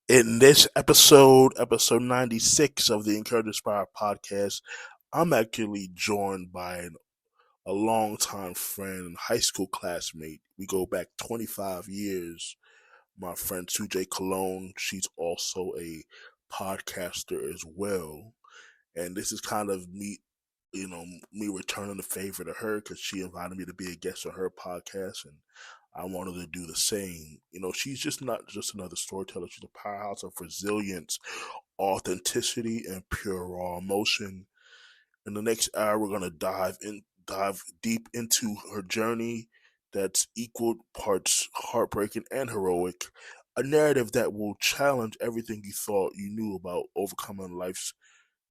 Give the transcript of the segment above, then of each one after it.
In this episode 96 of the Encourage Inspire podcast, I'm actually joined by a longtime friend and high school classmate. We go back 25 years. My friend Suejey Colon, she's also a podcaster as well. And this is kind of me returning the favor to her because she invited me to be a guest on her podcast, and I wanted to do the same. She's just not just another storyteller. She's a powerhouse of resilience, authenticity, and pure raw emotion. In the next hour, we're gonna dive deep into her journey that's equal parts heartbreaking and heroic. A narrative that will challenge everything you thought you knew about overcoming life's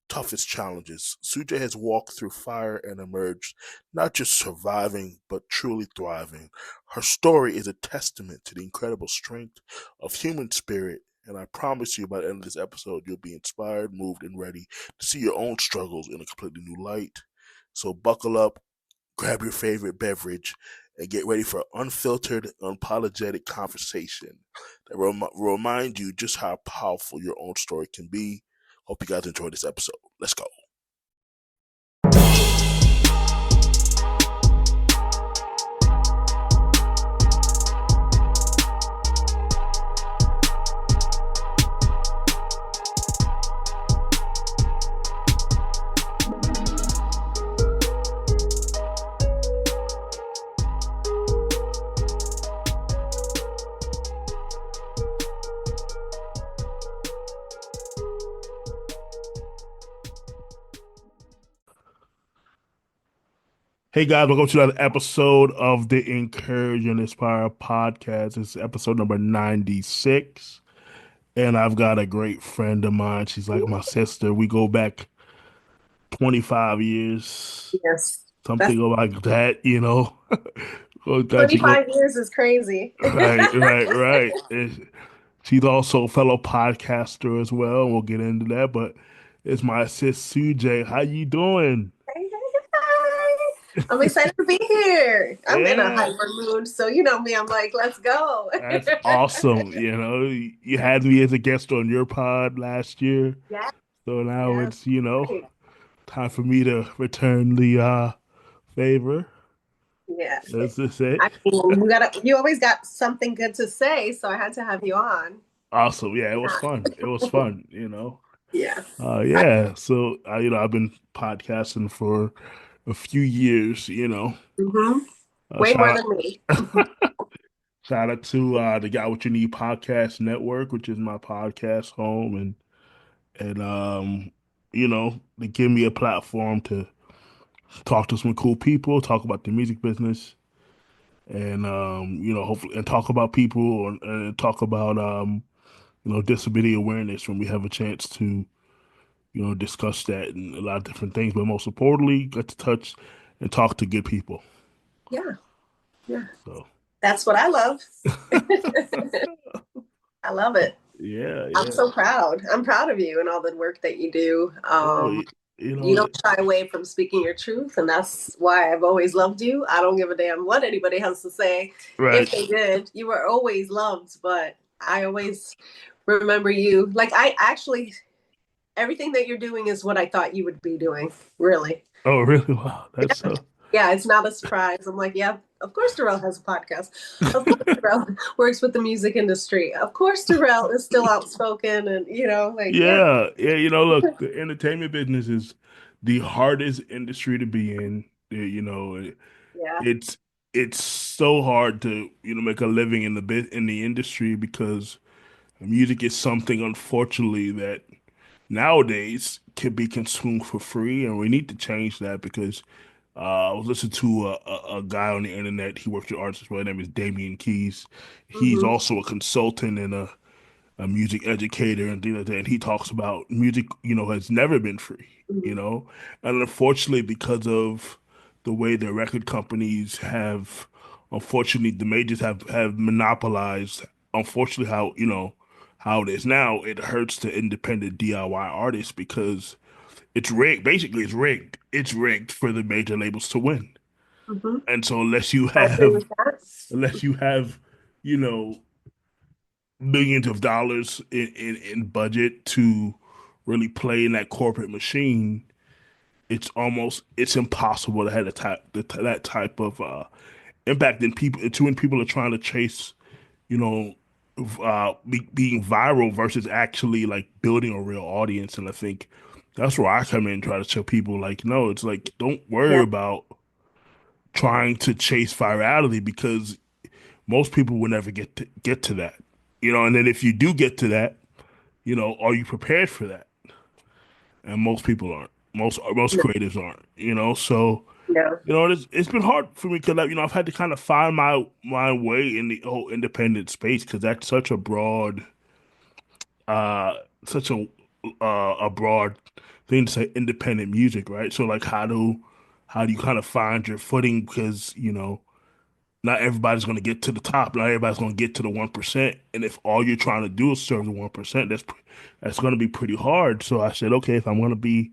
toughest challenges. Suja has walked through fire and emerged, not just surviving, but truly thriving. Her story is a testament to the incredible strength of human spirit, and I promise you by the end of this episode, you'll be inspired, moved, and ready to see your own struggles in a completely new light. So buckle up, grab your favorite beverage, and get ready for unfiltered, unapologetic conversation that will remind you just how powerful your own story can be. Hope you guys enjoyed this episode. Let's go. Hey guys, welcome to another episode of the Encourage and Inspire podcast. It's episode number 96. And I've got a great friend of mine. She's like my sister. We go back 25 years, Yes. That's something like that. Oh, God, she go 25 years is crazy. right. She's also a fellow podcaster as well. And we'll get into that. But it's my sis Sujay. How you doing? Hey, hey, hey. I'm excited to be here. I'm in a Yeah. hyper mood, so you know me, I'm like, let's go. That's awesome. You had me as a guest on your pod last year. Yes, So now yes. it's Great. time for me to return the favor. Yes. That's just it. I mean, you always got something good to say, so I had to have you on. Awesome. Yeah, it was fun. It was fun. Yeah. Yeah. So I've been podcasting for a few years. Mm-hmm. Way more Shout than me. out shout out to the Got What You Need Podcast Network, which is my podcast home, and they give me a platform to talk to some cool people, talk about the music business, and hopefully, and talk about people and talk about disability awareness when we have a chance to discuss that and a lot of different things. But most importantly, get to touch and talk to good people. Yeah. Yeah. So That's what I love. I love it. yeah, I'm yeah. so proud. I'm proud of you and all the work that you do. Oh, you You know, don't shy away from speaking your truth, and that's why I've always loved you. I don't give a damn what anybody has to say. right. If they did, you were always loved, but I always remember you. Like, I actually, everything that you're doing is what I thought you would be doing, really. Oh, really? Wow, that's Yeah, so. yeah, it's not a surprise. I'm like, yeah, of course Durell has a podcast. Of course Durell works with the music industry. Of course Durell is still outspoken and, like, yeah, Yeah, yeah. Look, the entertainment business is the hardest industry to be in. yeah. It's it's so hard to make a living in the industry because music is something, unfortunately, that nowadays can be consumed for free, and we need to change that because I was listening to a guy on the internet. He works with artists as well. His name is Damian Keys. He's Hmm. also a consultant and a music educator and things like that. And he talks about music, has never been free. Hmm. And unfortunately, because of the way the record companies have, unfortunately, the majors have monopolized, unfortunately, how it is now, it hurts the independent DIY artists because it's rigged. Basically, it's rigged. It's rigged for the major labels to win. Hmm. And so I agree with that. unless you have, you know, millions of dollars in budget to really play in that corporate machine, it's impossible to have that type of impact in people. It's when people are trying to chase, you know, being viral versus actually like building a real audience. And I think that's where I come in and try to tell people like, no, it's like don't worry Yeah. about trying to chase virality because most people will never get to that. And then if you do get to that, are you prepared for that? And most people aren't. Most No. creatives aren't. So No. it's been hard for me because I've had to kind of find my way in the whole independent space because that's uh such a broad thing to say independent music, right? So like how do you kind of find your footing because not everybody's going to get to the top. Not everybody's going to get to the 1%. And if all you're trying to do is serve the 1%, that's going to be pretty hard. So I said, okay, if I'm going to be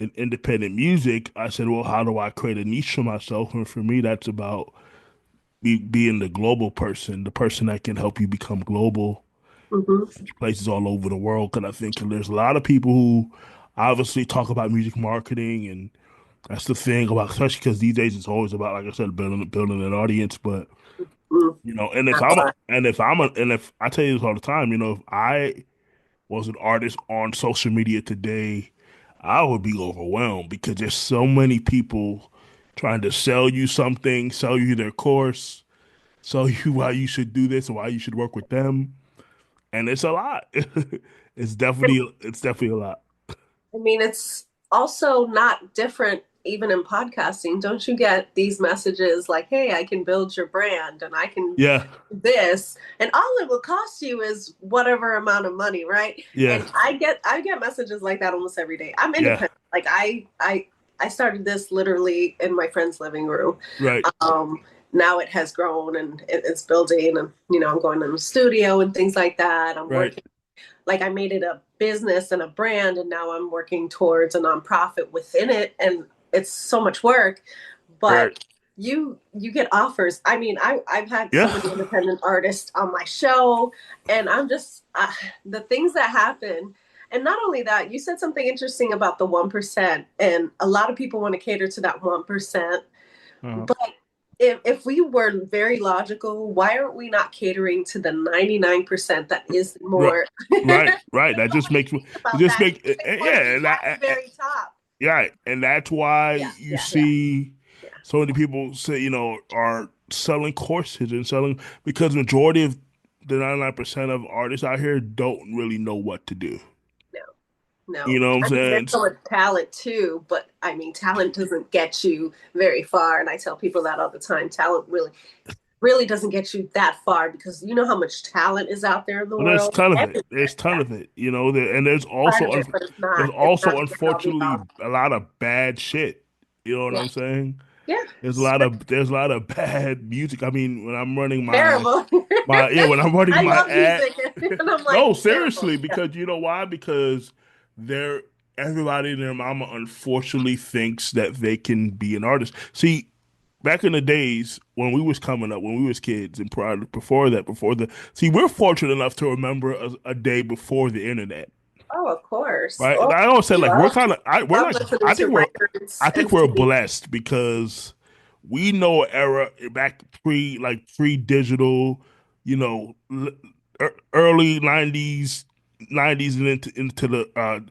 in independent music, I said, well, how do I create a niche for myself? And for me, that's about being the global person, the person that can help you become global, Hmm. places all over the world. Because I think there's a lot of people who obviously talk about music marketing, and that's the thing about, especially because these days it's always about, like I said, building an audience. But Mm. and if Not I'm a, a lot. and if I'm a, and if I tell you this all the time, if I was an artist on social media today, I would be overwhelmed because there's so many people trying to sell you something, sell you their course, sell you why you should do this and why you should work with them, and it's a lot. It's definitely a lot. I mean, it's also not different even in podcasting. Don't you get these messages like, hey, I can build your brand and I can Yeah, do this, and all it will cost you is whatever amount of money, right? yeah, And I get messages like that almost every day. I'm yeah. independent. Like I started this literally in my friend's living room. Right, Um Now it has grown and it's building, and I'm going in the studio and things like that. I'm right, working, like I made it a business and a brand, and now I'm working towards a nonprofit within it, and it's so much work. But right. you get offers. I mean, I've had so Yeah, many independent artists on my show, and I'm just the things that happen. And not only that, you said something interesting about the 1%, and a lot of people want to cater to that 1%. uh, But if we were very logical, why aren't we not catering to the 99% that is right, more? right. That just makes me. It About just that. make They want to yeah, be and at the very top. yeah, and that's why Yeah, you yeah, yeah, see yeah. so many people say are selling courses and selling because majority of the 99% of artists out here don't really know what to do. No, You no. know what I'm I mean, there's saying? so much talent too, but I mean, talent doesn't get you very far. And I tell people that all the time. Talent really doesn't get you that far because you know how much talent is out there in the But there's a world. ton of it. There's Everywhere. a ton Yeah, of it. And part of it, but it's there's not. It's also not the end all be unfortunately all. a lot of bad shit. You know what Yeah, I'm saying? yeah. There's a lot of bad music. I mean, when I'm running Terrible. when I'm running I my love ad. music, and I'm like No, terrible. seriously, Yeah. because you know why? Because they're everybody and their mama unfortunately thinks that they can be an artist. See, back in the days when we was coming up, when we was kids, and before the see, we're fortunate enough to remember a day before the internet. Oh, of course. Right. And Oh, I always say like we're love, kind of we're love like listening to I records and think we're CDs. blessed because we know an era back pre digital, early nineties and into the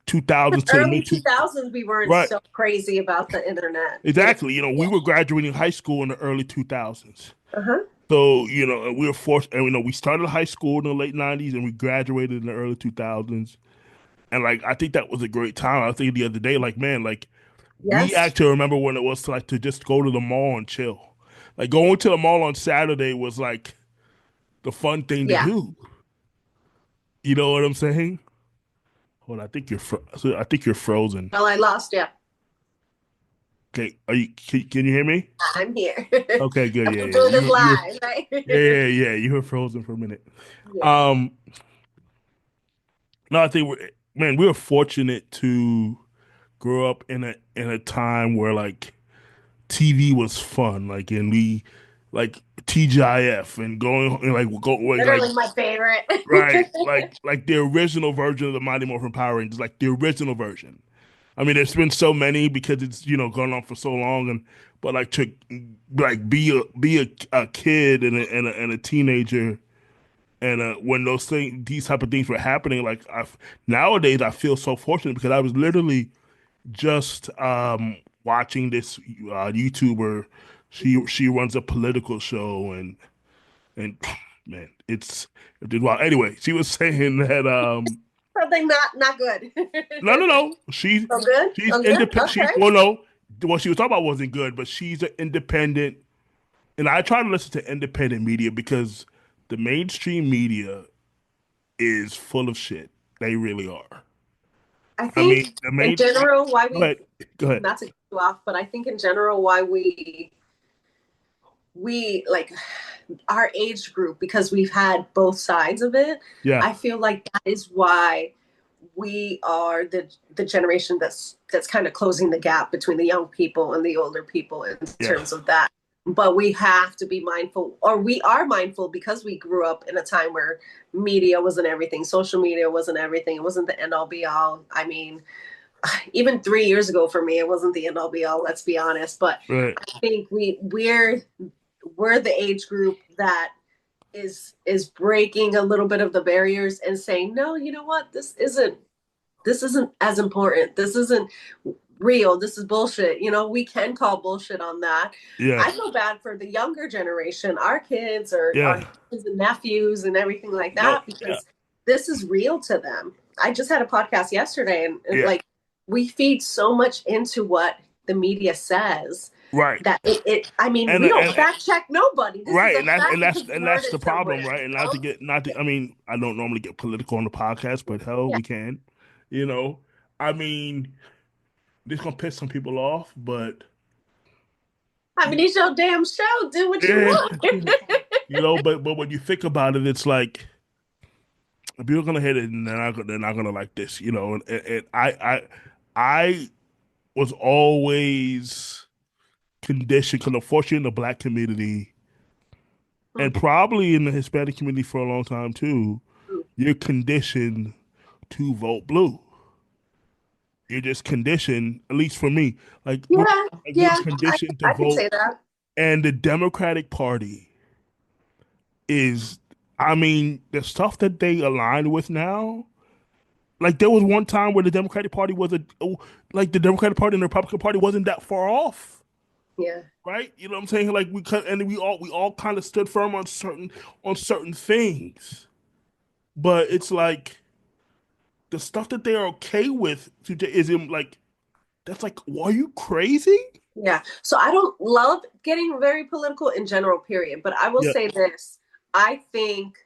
2000s to the Early mid two 2000s, we weren't right. so crazy about the internet. Exactly. We Yeah. were graduating high school in the early 2000s. Uh-huh. So, and we were forced and we started high school in the late 90s and we graduated in the early 2000s. And like I think that was a great time. I think the other day, like man, like we Yes. actually remember when it was to just go to the mall and chill. Like going to the mall on Saturday was like the fun thing to Yeah. do. You know what I'm saying? Hold on, I think you're frozen. Well, I lost you. Okay, can you hear me? I'm here. Okay, good. Yeah, I'm yeah. doing this You live, right? yeah, yeah, yeah. You were frozen for a minute. Yeah. Um, no, I think we were fortunate to grow up in a time where like TV was fun, like and we like TGIF and going and like like Literally my favorite. right like the original version of the Mighty Morphin Power Rangers, like the original version. I mean, there's been so many because it's gone on for so long, and but like to like be a kid and a teenager, and when these type of things were happening, like nowadays I feel so fortunate because I was literally just watching this YouTuber. She runs a political show, and man, it did well. Anyway, she was saying that Something not good. no, So good? she's So good? independent. She Okay. well, no, what she was talking about wasn't good, but she's an independent, and I try to listen to independent media because the mainstream media is full of shit. They really are. I I mean, think the in mainstream. general why Go ahead, go ahead. not to cut you off, but I think in general why we like our age group, because we've had both sides of it. Yeah, I feel like that is why we are the generation that's kind of closing the gap between the young people and the older people in yeah, terms of that. But we have to be mindful, or we are mindful, because we grew up in a time where media wasn't everything, social media wasn't everything, it wasn't the end all be all. I mean, even 3 years ago for me, it wasn't the end all be all, let's be honest. But right. I think we're the age group that is breaking a little bit of the barriers and saying, no, you know what, this isn't as important, this isn't real, this is bullshit. We can call bullshit on that. Yeah, I feel bad for the younger generation, our kids or our yeah. nieces and nephews and everything like No, that, yeah, because this is real to them. I just had a podcast yesterday, and yeah. like, we feed so much into what the media says Right. that I mean, we don't And fact check nobody. This is right, a fact because we and heard that's the it somewhere. problem, right? And not to, I mean, I don't normally get political on the podcast, but hell, Yeah. we can. You know, I mean, this gonna piss some people off, but I mean, it's your damn show. Do what you yeah, want. but when you think about it, it's like people are gonna hit it and they're not gonna like this, and I was always conditioned because unfortunately in the black community and probably in the Hispanic community for a long time too, you're conditioned to vote blue. You're just conditioned, at least for me, Yeah, we're yeah, conditioned to I can vote, say that. and the Democratic Party is, I mean, the stuff that they align with now. Like there was one time where the Democratic Party was like the Democratic Party and the Republican Party wasn't that far off, Yeah. right? You know what I'm saying? Like and we all kind of stood firm on certain things, but it's like the stuff that they're okay with is in like that's like, are you crazy? Yeah. So I don't love getting very political in general, period. But I will Yeah, say this. I think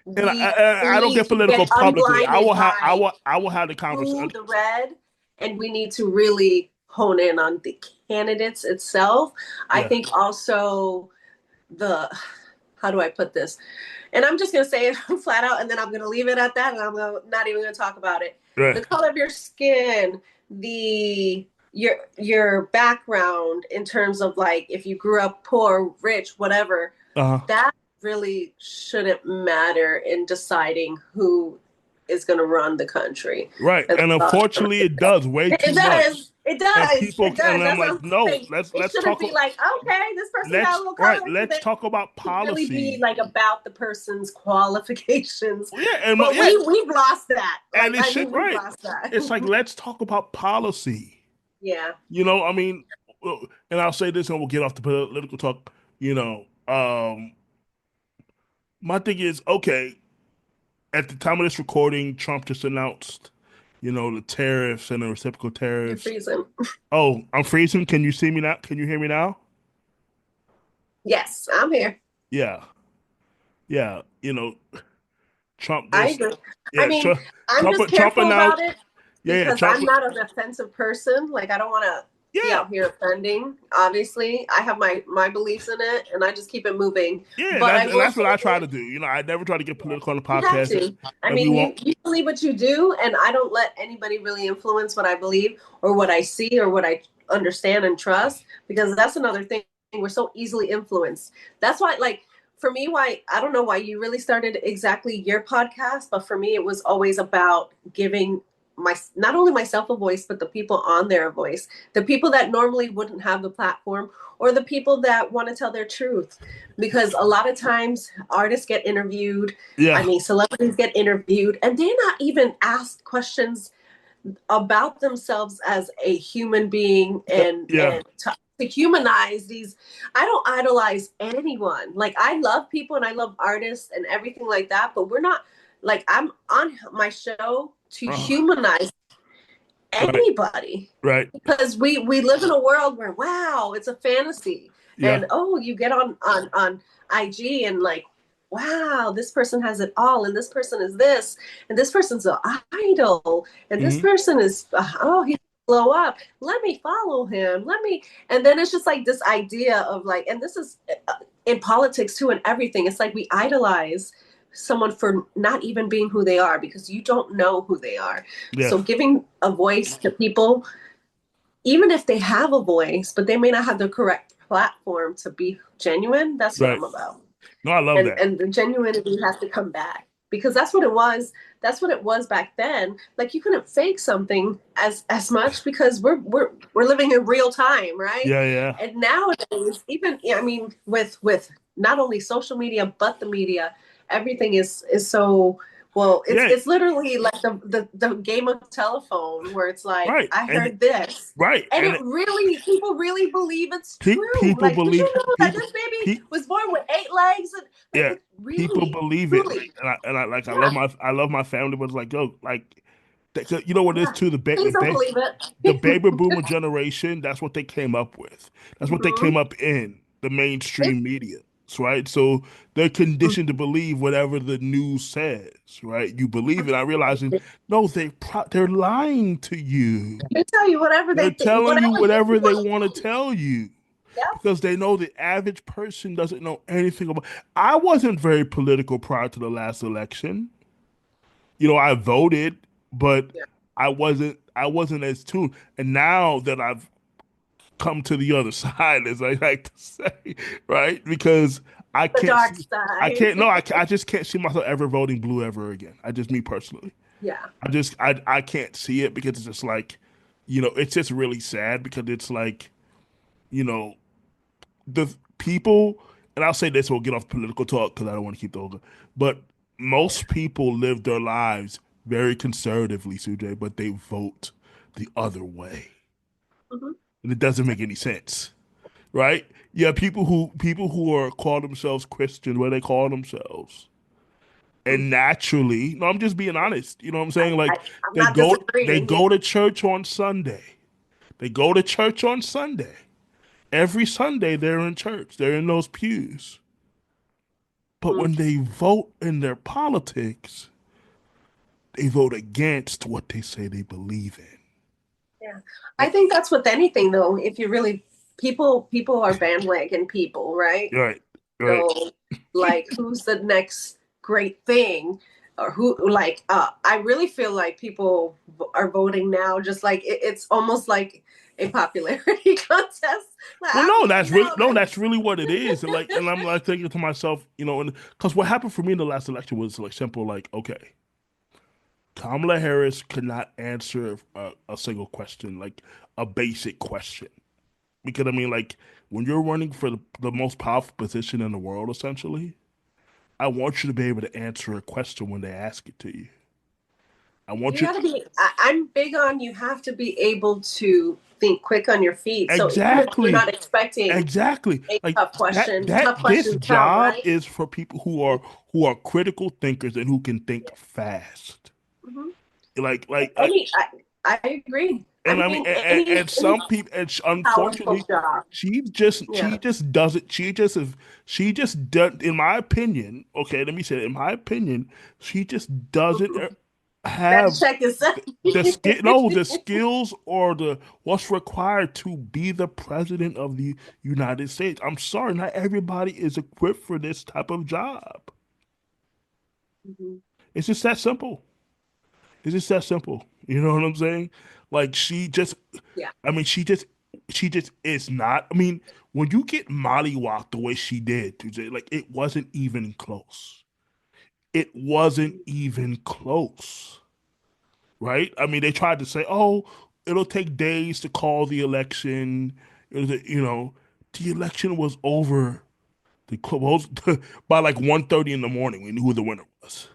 and we I don't need get to get political publicly. unblinded by I will have the blue, conversation. the red, and we need to really hone in on the candidates itself. I Yeah, think also the, how do I put this? And I'm just going to say it flat out, and then I'm going to leave it at that, and not even going to talk about it. right. The color of your skin, the your background in terms of, like, if you grew up poor, rich, whatever, Uh-huh. that really shouldn't matter in deciding who is going to run the country. Right. And And unfortunately it does way it too does. much. It And does. people It and does. I'm That's what like, I'm no, saying. It let's shouldn't talk be like, okay, this person got a little color to let's them. talk about It should really be policy. like about the person's qualifications. Well, yeah, and But yeah, we've lost that. Like, and it I mean, should we've right. lost that. It's like let's talk about policy. Yeah. I mean, and I'll say this and we'll get off the political talk, my thing is, okay, at the time of this recording, Trump just announced, the tariffs and the reciprocal You're tariffs. freezing. Oh, I'm freezing. Can you see me now? Can you hear me now? Yes, I'm here. Yeah. Yeah. Trump I just agree. I yeah, mean, I'm just Trump careful about announced it yeah, because Trump I'm not an offensive person. Like, I don't want to be yeah. out here offending. Obviously, I have my beliefs in it, and I just keep it moving. Yeah, But I and will that's what say I try this. to do. I never try to get political on the You have podcast to. I and we mean, won't you believe what you do, and I don't let anybody really influence what I believe or what I see or what I understand and trust, because that's another thing. we're so easily influenced. That's why, like, for me, why I don't know why you really started exactly your podcast, but for me, it was always about giving my not only myself a voice, but the people on there a voice, the people that normally wouldn't have the platform, or the people that want to tell their truth. Because a lot of times artists get interviewed, I Yeah. mean, celebrities get interviewed, and they're not even asked questions about themselves as a human being, Yeah. and to humanize these. I don't idolize anyone. Like, I love people and I love artists and everything like that, but we're not, like, I'm on my show to Uh, humanize right. anybody, Right. because we live in a world where, wow, it's a fantasy. Yeah. And oh, you get on IG and, like, wow, this person has it all, and this person is this, and this person's an idol, and this Hmm. person is, oh, he blow up, let me follow him, let me. And then it's just like this idea of, like, and this is in politics too, and everything, it's like we idolize someone for not even being who they are, because you don't know who they are. Yeah. So giving a voice to people, even if they have a voice, but they may not have the correct platform to be genuine, that's what Right. I'm about. No, I love that. And the genuinity has to come back, because that's what it was. That's what it was back then. Like, you couldn't fake something as much, because we're living in real time, right? Yeah. Yeah. And nowadays, even, I mean, with not only social media but the media, everything is so, well, Yeah. it's literally like the game of telephone, where it's like, Right. I And heard this, right. and And it really, people really believe it's true. people Like, did believe you know that people. this baby Pe- was born with 8 legs? And like, yeah. it People really, believe it. truly, And I like yeah, I love my family, but it's like, yo, like, you know what it is yeah. too. Please don't believe The it. baby boomer generation, that's what they came up with. That's what they came Mhm. up in the It- mainstream media, right? So they're conditioned to believe whatever the news says, right? You believe it. I realizing, no, they're lying to you. They tell you whatever They're they think, telling you whatever they whatever they want want to to tell you. tell you Yep. because they know the average person doesn't know anything about. I wasn't very political prior to the last election. I voted, but Yeah. I wasn't as tuned. And now that I've come to the other side, as I like to say, right? Because I The can't dark see, I side. can't, no, I just can't see myself ever voting blue ever again. I just, me personally, Yeah. I can't see it because it's just like, it's just really sad because it's like, you know, the people, and I'll say this, we'll get off political talk because I don't want to keep the whole, but most people live their lives very conservatively, Sujay, but they vote the other way. Hmm. And it doesn't make any sense, right? Yeah, people who are call themselves Christian, what they call themselves, and naturally, no, I'm just being honest. You know what I'm saying? Like I'm not they disagreeing. Yeah. go to church on Sunday. They go to church on Sunday. Every Sunday they're in church. They're in those pews. But Mm. when they vote in their politics, they vote against what they say they believe in. Yeah. I think that's with anything, though. If you really, people are bandwagon people, right? Right, right. So, like, who's the next great thing, or who, like, I really feel like people are voting now, just like it's almost like a popularity contest. Like, Well, I'm no, voting that's really now. no, that's really what it is. And I'm like thinking to myself, and because what happened for me in the last election was like simple, like, okay, Kamala Harris could not answer a single question, like a basic question. Because I mean, like when you're running for the most powerful position in the world, essentially, I want you to be able to answer a question when they ask it to you. I want You you got to be. I'm big on, you have to be able to think quick on your feet. So even if you're exactly, not expecting exactly a like that. tough This questions come, job right? is for people who are critical thinkers and who can think fast. Mm-hmm. Like, I agree. and I I mean, mean, any and some people, and powerful unfortunately, job. she just Yeah. doesn't. She just does. In my opinion, okay, let me say it. In my opinion, she just doesn't Better have check yourself. the skills or the what's required to be the president of the United States. I'm sorry, not everybody is equipped for this type of job. Mhm. It's just that simple. It's just that simple. You know what I'm saying? Like she just, Yeah. I mean, she just. she just is not. I mean, when you get mollywopped the way she did, TJ, like it wasn't even close. It wasn't even close, right? I mean, they tried to say, "Oh, it'll take days to call the election." The election was over. The close by like 1:30 in the morning. We knew who the winner was.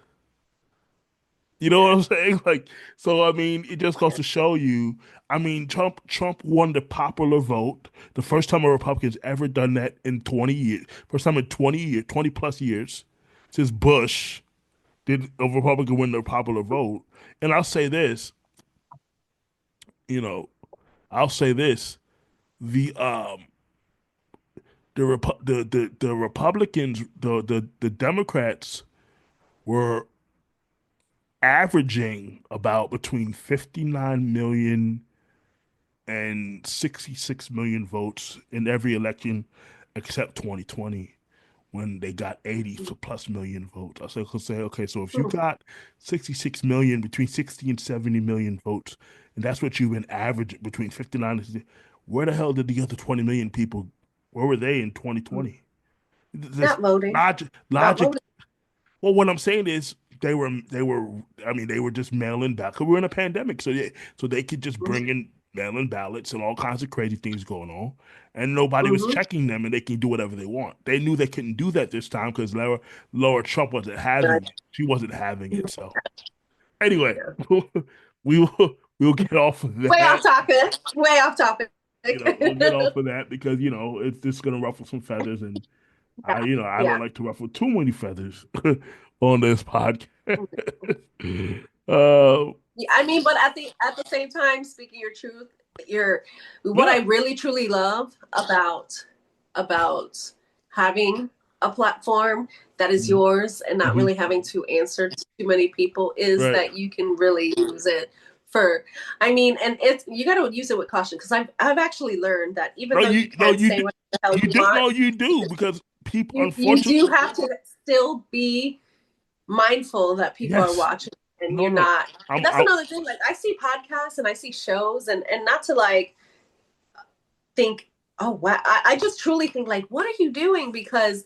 You know what Yeah. I'm saying? Like, so I mean, it just goes to show you. I mean, Trump won the popular vote. The first time a Republican's ever done that in 20 years. First time in 20 years, 20 plus years since Bush did a Republican win the popular vote. And I'll say this, you know, I'll say this: the the Republicans, the Democrats were averaging about between 59 million and 66 million votes in every election except 2020 when they got 80 plus million votes. I could say, okay, so if you Hmm. got 66 million, between 60 and 70 million votes, and that's what you've been averaging between 59 and 60, where the hell did the other 20 million people, where were they in 2020? This Not voting. Not logic. voting. Well, what I'm saying is I mean they were just mail-in ballots. 'Cause we're in a pandemic, so they could just bring in mail-in ballots and all kinds of crazy things going on, and nobody was Mm-hmm. checking them, and they can do whatever they want. They knew they couldn't do that this time because Laura Trump wasn't having it. She wasn't having it. So anyway, Yeah. we'll get off of Way off that. topic. Way off topic. We'll get off of that because it's just gonna ruffle some feathers, and Yeah. I don't Yeah. like to ruffle too many feathers on this podcast. uh, Yeah, I mean, but at the same time, speaking your truth, you're what I yeah, really truly love about having a platform that is mhm, yours and not mhm, really having to answer to too many people is right. that you can really use it for. I mean, and it's you got to use it with caution because I've actually learned that even though you No, can say what the hell you you do, want, no, you do because people, you do unfortunately, have to still be mindful that people are yes, watching and no, you're no, not. And that's I'm, another thing. Like I see podcasts and I see shows and not to like think, oh wow. I just truly think like, what are you doing? Because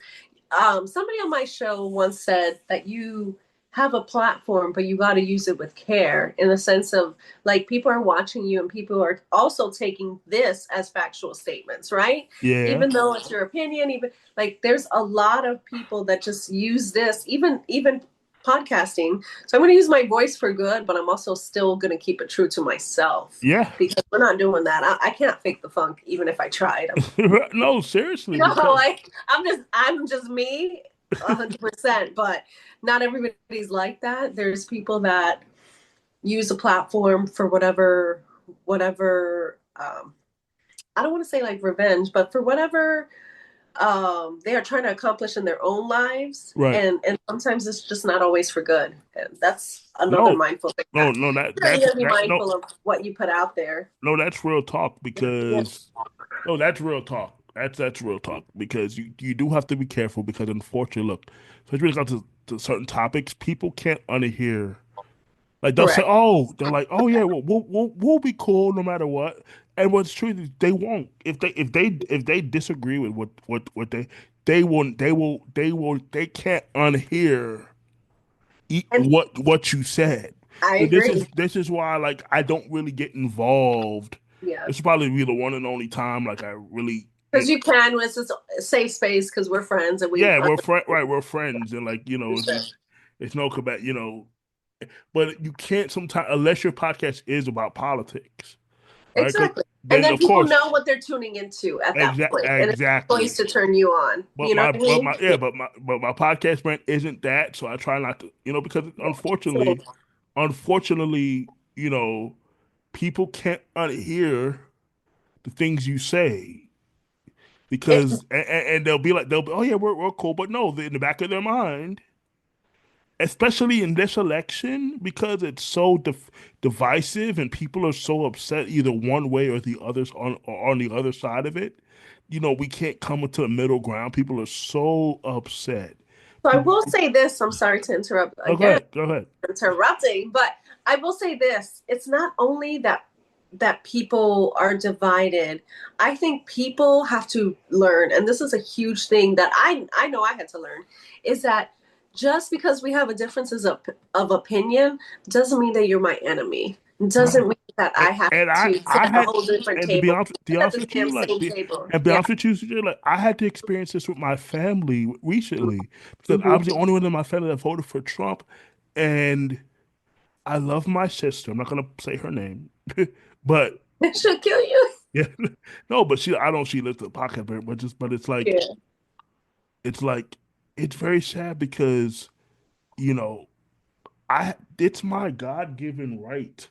somebody on my show once said that you have a platform, but you got to use it with care in the sense of like people are watching you and people are also taking this as factual statements, right? yeah, Even though it's your opinion, even like there's a lot of people that just use this, even podcasting. So I'm going to use my voice for good, but I'm also still going to keep it true to myself yeah. because we're not doing that. I can't fake the funk, even if I tried. No, seriously, No, because like I'm just me, 100%. But not everybody's like that. There's people that use a platform for whatever. I don't want to say like revenge, but for whatever they are trying to accomplish in their own lives, right. and sometimes it's just not always for good. And that's another No, mindful thing. no, You gotta be no, mindful of what you put out there. no, that's real talk Yeah. because no, that's real talk. That's real talk because you do have to be careful because unfortunately, look, especially when it comes to certain topics, people can't unhear. Like Correct. they're like, oh yeah, we'll be cool no matter what. And what's true is they won't. If they disagree with what they can't unhear And what you said. I So agree. this is why like I don't really get involved. Yeah. This will probably be the one and only time like I really Because get. you can, it's just a safe space because we're friends and we Yeah, we're friends, and like it's no combat, but you can't sometimes unless your podcast is about politics, right? 'Cause exactly. And then then of people course, know what they're tuning into at that point, and it's a choice exactly. to turn you on. But You know what I mean? my podcast brand isn't that, so I try not to, because So unfortunately, people can't unhear the things you say it, because and they'll be, oh yeah, we're cool, but no, in the back of their mind, especially in this election, because it's so divisive and people are so upset either one way or the others on the other side of it. We can't come into a middle ground. People are so upset. so I People, will say this. I'm sorry to interrupt oh, again, go ahead. interrupting, but I will say this. It's not only that. that people are divided. I think people have to learn, and this is a huge thing that I know I had to learn, is that just because we have a differences of opinion doesn't mean that you're my enemy. Doesn't Right. mean that I have And to sit I at a had, whole different and table. to be Sit at honest the with you, same table. and be Yeah. honest with you, like I had to experience this with my family recently because I Mm-hmm. was the only one in my family that voted for Trump, and I love my sister. I'm not gonna say her name, but It should kill you. yeah, no, but I don't. She lives the pocket, but Yeah. it's like, it's very sad because you know it's my God-given right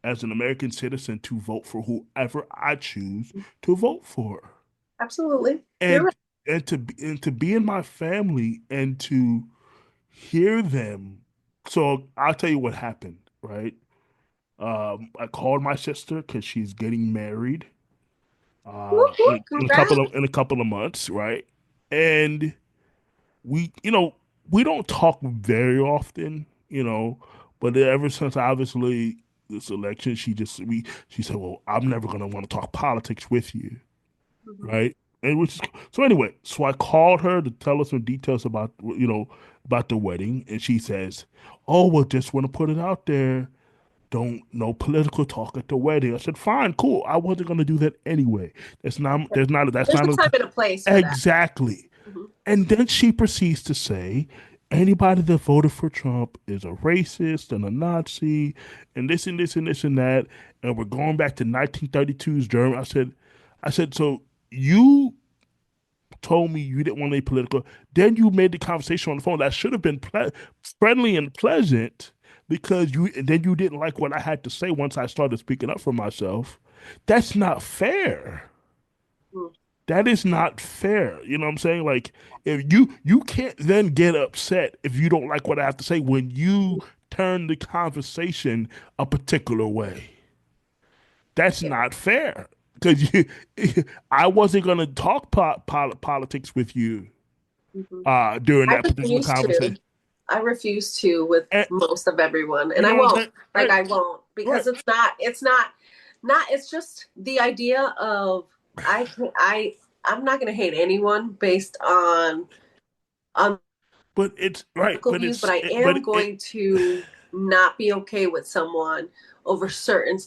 as an American citizen to vote for whoever I choose to vote for. Absolutely. You're And right. to be in my family and to hear them. So I'll tell you what happened, right? I called my sister because she's getting married Woo-hoo. Congrats. in a couple of months, right? And we, we don't talk very often, but ever since obviously this election, she said, "Well, I'm never gonna want to talk politics with you," Mhm. right? And so anyway, so I called her to tell her some details about about the wedding, and she says, "Oh, well, just want to put it out there. Don't no political talk at the wedding." I said, "Fine, cool. I wasn't gonna do that anyway. That's There's not a time and a place for that. exactly." Mhm. And then she proceeds to say, anybody that voted for Trump is a racist and a Nazi and this and this and this and that. And we're going back to 1932's Germany. I said, so you told me you didn't want any political. Then you made the conversation on the phone that should have been friendly and pleasant because then you didn't like what I had to say once I started speaking up for myself. That's not fair. Mhm. That is not fair. You know what I'm saying? Like, if you can't then get upset if you don't like what I have to say when you turn the conversation a particular way. That's Yeah. not fair. Because I wasn't gonna talk politics with you Mhm. during I that particular refuse to. conversation. I refuse to with And most of everyone, and you I know what I'm won't. saying? Like Right, I won't right. because it's not. It's just the idea of I I I'm not gonna hate anyone based on But it's right. political views, but I am going to not be okay with someone over certain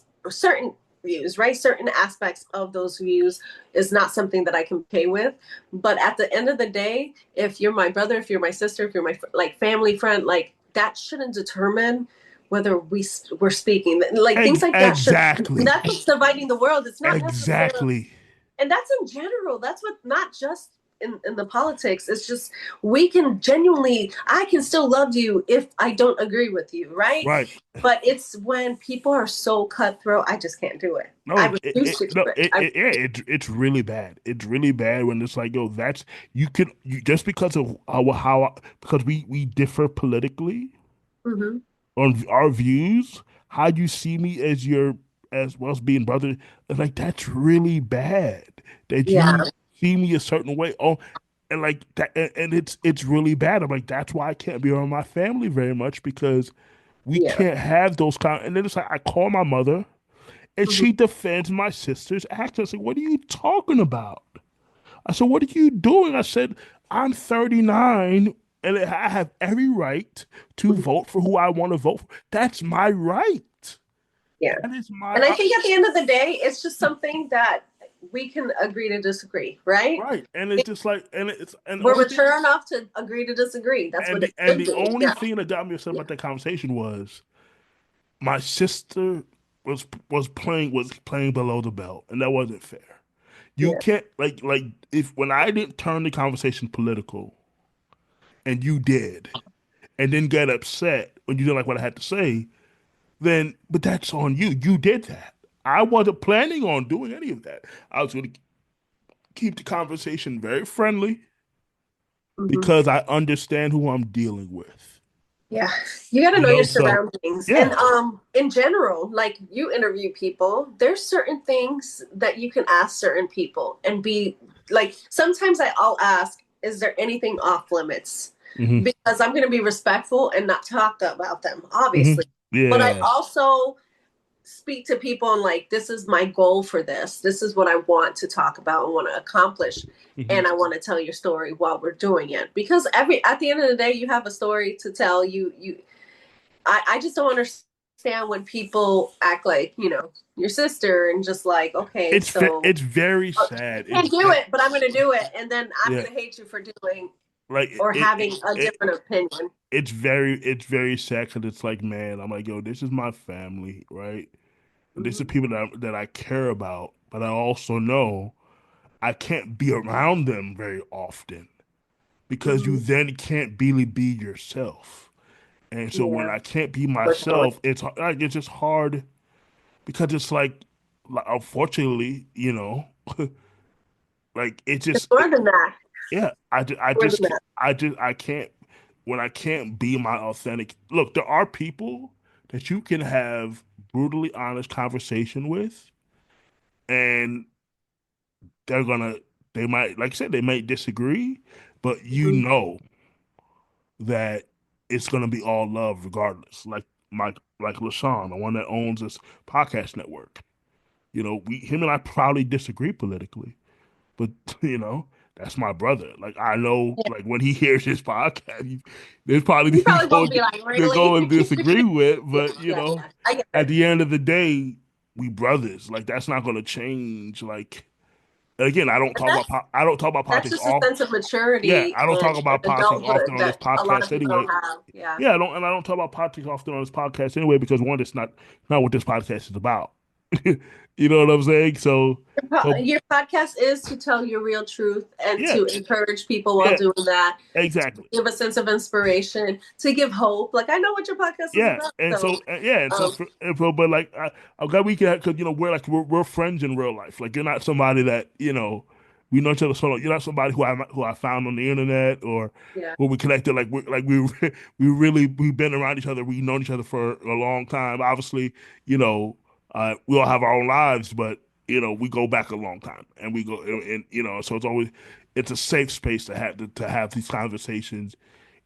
views, right? Certain aspects of those views is not something that I can pay with. But at the end of the day, if you're my brother, if you're my sister, if you're my like family friend, like that shouldn't determine whether we're speaking. Like things like that should. Exactly, That's what's dividing the world. It's not necessarily, exactly. and that's in general. That's what not just in the politics. It's just we can genuinely I can still love you if I don't agree with you, right? Right. But it's when people are so cutthroat, I just can't do it. No, I refuse to do no, it. I it's really bad. It's really bad when it's like, yo, that's you just because of because we differ politically mhm. on our views, how you see me as as well as being brother, it's like that's really bad. That Yeah, you see me a certain way. Oh, and like that, and it's really bad. I'm like, that's why I can't be around my family very much because we yeah. can't have those kind. And then it's like I call my mother. And Mhm. she defends my sister's actions. I said, what are you talking about? I said, what are you doing? I said, I'm 39 and I have every right to Mhm. vote for who I want to vote for. That's my right. Yeah. That is my And I think at the end of the day, it's just something that we can agree to disagree, right? right. And it's just like, and the We're only thing, mature enough to agree to disagree. That's what it and should the be. only Yeah. thing that got me upset about that conversation was my sister was playing below the belt, and that wasn't fair. You Yeah. can't like if when I didn't turn the conversation political and you did, and then get upset when you didn't like what I had to say, then but that's on you. You did that. I wasn't planning on doing any of that. I was going to keep the conversation very friendly Mhm. because I understand who I'm dealing with. Yeah, you got to You know your know, so surroundings. And yeah, in general, like you interview people, there's certain things that you can ask certain people and be like sometimes I'll ask, is there anything off limits? hmm Because I'm going to be respectful and not talk about them, hmm obviously. But I yeah, also speak to people and like, this is my goal for this. This is what I want to talk about and want to accomplish. Hmm. And I want to tell your story while we're doing it. Because at the end of the day, you have a story to tell. I just don't understand when people act like, your sister and just like, okay, so It's very you sad. can't do it, but I'm gonna do it. And then I'm Yeah, gonna hate you for doing like or having a different opinion. it's very sad because it's like, man, I'm like, yo, this is my family, right? And this is Mm-hmm. people that I care about, but I also know I can't be around them very often because you Mm-hmm. then can't really be yourself. And so when Yeah, I can't be for sure. myself, like it's just hard because it's like unfortunately, like it It's just more than that. yeah, More than that. I can't when I can't be my authentic. Look, there are people that you can have brutally honest conversation with, and they're gonna they might like I said they might disagree, but Mm-hmm. that it's gonna be all love regardless. Like LaShawn, the one that owns this podcast network. We him and I probably disagree politically, but that's my brother. Like I know, Yeah. like when he hears his podcast, there's probably You things probably won't be like, they really? go and disagree with, Yeah, but yeah, yeah. I get at it. the end of the day, we brothers. Like that's not gonna change. Like again, And I don't talk about that's politics just a off. sense of Yeah, maturity I don't talk and about politics adulthood often on this that a lot of podcast people anyway. don't have. Yeah. Yeah, I don't talk about politics often on this podcast anyway because one, it's not what this podcast is about. You know what I'm saying? So Your podcast is to tell your real truth and yeah, to encourage people while yeah, doing that, exactly. give a sense of inspiration, to give hope. Like I know what your podcast is Yeah, about. and So, so yeah, and so um, but like I'm glad we can because we're friends in real life. Like you're not somebody that we know each other so long. You're not somebody who I found on the internet or yeah, who we connected. We've been around each other. We've known each other for a long time. Obviously, we all have our own lives, but we go back a long time, and we go and so it's a safe space to have these conversations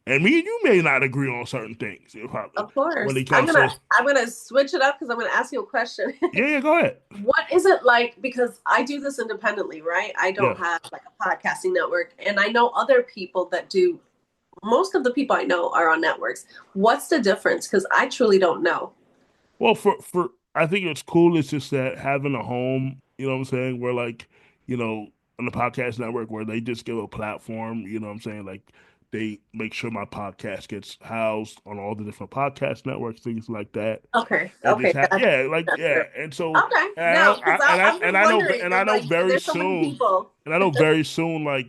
and me and you may not agree on certain things, probably of when course. it comes. So I'm gonna switch it up because I'm gonna ask you a question. yeah, go ahead. What is it like? Because I do this independently, right? I don't Yeah. have like a podcasting network, and I know other people that do. Most of the people I know are on networks. What's the difference? Because I truly don't know. Well, for I think it's cool. It's just that having a home, you know what I'm saying, where like, you know, on the podcast network where they just give a platform, you know what I'm saying, like they make sure my podcast gets housed on all the different podcast networks, things like that. Okay, And just okay, have yeah, that's fair. and so Okay, no, because I'm just wondering. and I There's know like very there's so many soon, people. like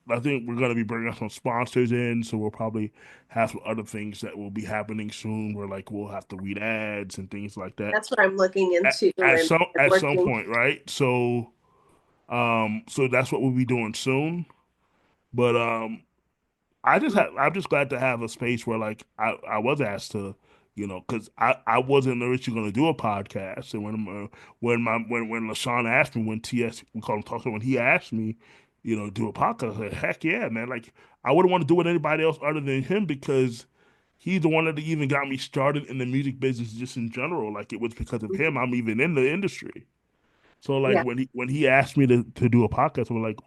I think we're gonna be bringing some sponsors in, so we'll probably have some other things that will be happening soon, where like we'll have to read ads and things like that That's what I'm looking at, into and at some working. point, right? So that's what we'll be doing soon. But I'm just glad to have a space where like I was asked to, because I wasn't originally going to do a podcast, and when LaShawn asked me when TS we call him Talk when he asked me, do a podcast, I said, heck yeah, man! Like I wouldn't want to do it with anybody else other than him because he's the one that even got me started in the music business just in general. Like it was because of him I'm even in the industry. So like Yeah, when he asked me to do a podcast, I'm like,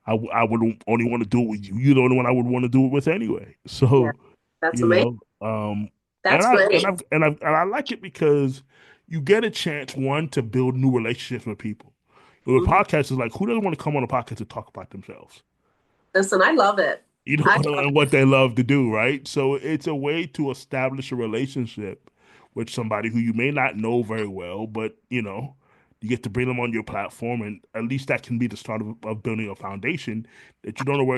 I would only want to do it with you. You're the only one I would want to do it with anyway. yeah, So that's you amazing. know, That's great. and I like it because you get a chance one to build new relationships with people. With Mhm. podcasts is like who doesn't want to come on a podcast to talk about themselves? Listen, I love it. I love And it. what they love to do, right? So it's a way to establish a relationship with somebody who you may not know very well, but you get to bring them on your platform, and at least that can be the start of building a foundation that you don't know where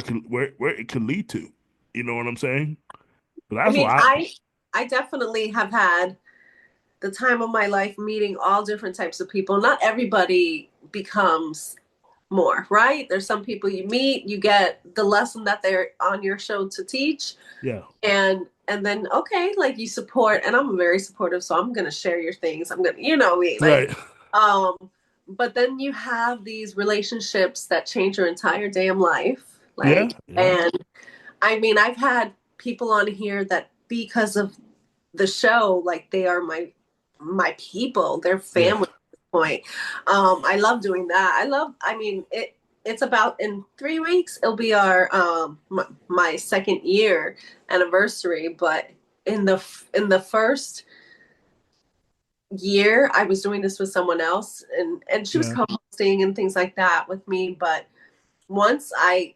it could lead to. You know what I'm saying? So I that's mean, why I definitely have had the time of my life meeting all different types of people. Not everybody becomes more, right? There's some people you meet, you get the lesson that they're on your show to teach, yeah, and then okay, like you support, and I'm very supportive, so I'm gonna share your things. I'm gonna, me, like, right, um, but then you have these relationships that change your entire damn life, like, yeah, yeah, and I mean, I've had people on here that because of the show, like they are my people, their Yeah. family at this point. I love doing that. I mean, it's about in 3 weeks, it'll be our, my second year anniversary, but in the first year I was doing this with someone else, and she was Yeah. co-hosting and things like that with me. But once I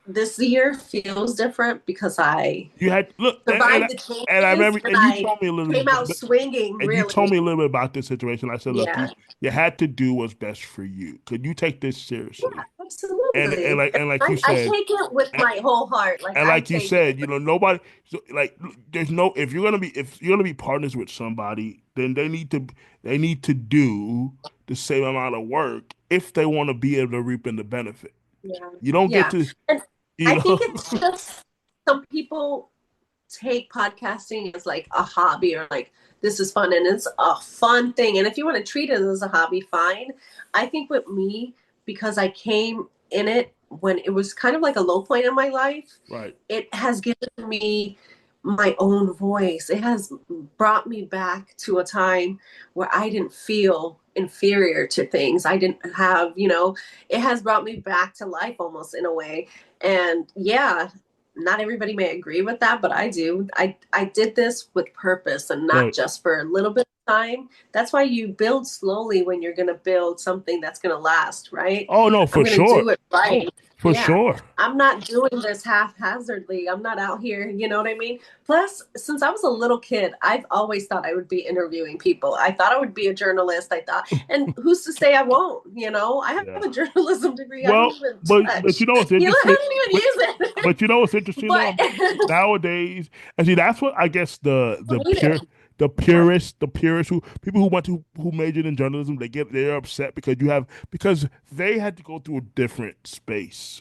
this year feels different because I You had look, survived the and I changes remember, and and you I told me a little came out bit, swinging, and you told really. me a little bit about this situation. I said, look, Yeah, you had to do what's best for you. Could you take this seriously? absolutely. And like you I said, take it with and, my whole heart. Like and I like you take it. said, nobody, so, like, there's no, if you're gonna be partners with somebody, then they need to do the same amount of work if they want to be able to reap in the benefit. Yeah. You don't get Yeah. to, And you I think know. it's just some people take podcasting as like a hobby, or like this is fun and it's a fun thing. And if you want to treat it as a hobby, fine. I think with me, because I came in it when it was kind of like a low point in my life, Right. it has given me my own voice. It has brought me back to a time where I didn't feel inferior to things. I didn't have, it has brought me back to life almost in a way. And yeah, not everybody may agree with that, but I do. I did this with purpose and not Right. just for a little bit of time. That's why you build slowly when you're going to build something that's going to last, right? Oh no, I'm for going to sure. do it right. For Yeah. sure. I'm not doing this haphazardly. I'm not out here, you know what I mean? Plus, since I was a little kid, I've always thought I would be interviewing people. I thought I would be a journalist. I thought, and who's to say I won't? I have Yeah. a journalism degree. I don't Well, even but you touch. know what's I interesting? don't even But use it. but you know what's interesting though? But Nowadays, and see that's what I guess I need it. the purists who people who went to who majored in journalism, they're upset because they had to go through a different space